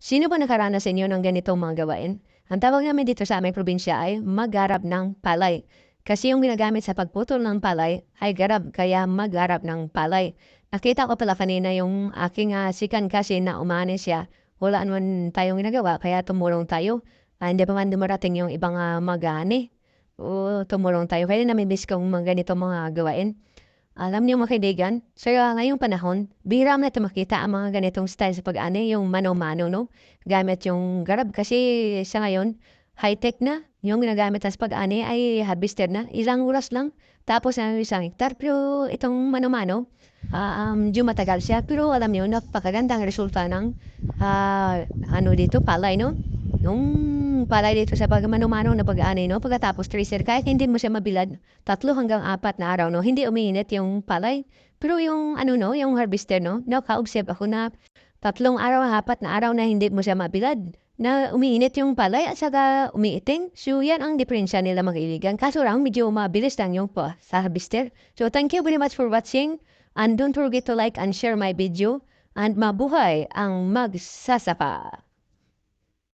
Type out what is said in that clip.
Sino ba nakaranas sa inyo ng ganitong mga gawain? Ang tawag namin dito sa aming probinsya ay maggarab ng palay. Kasi yung ginagamit sa pagputol ng palay ay garab, kaya maggarab ng palay. Nakita ko pala kanina yung aking sikan kasi na umani siya. Wala naman tayong ginagawa, kaya tumulong tayo. Hindi pa man dumarating yung ibang mag-ani. Oo, tumulong tayo. Kaya namimiss kong mga ganitong mga gawain. Alam niyo mga kaibigan, sa ngayong panahon, bihira mo na makita ang mga ganitong style sa pag-ani, yung mano-mano, no? Gamit yung garab kasi sa ngayon, high-tech na. Yung ginagamit sa pag-ani ay harvester na. Ilang oras lang. Tapos ang isang hektar. Pero itong mano-mano, medyo matagal siya. Pero alam niyo, napakagandang resulta ng ano dito, palay, no? Yung palay dito sa pag-mano-mano na pag-ani, no? Pagkatapos tracer, kahit hindi mo siya mabilad, 3 hanggang 4 na araw, no? Hindi umiinit yung palay. Pero yung ano, no? Yung harvester, no? Naka-observe ako na 3 araw, 4 na araw na hindi mo siya mabilad. Na umiinit yung palay at saka umiiting. So, yan ang diferensya nila mga kaibigan. Kaso lang, medyo mabilis lang yung sa harvester. So, thank you very much for watching. And don't forget to like and share my video. And mabuhay ang magsasaka.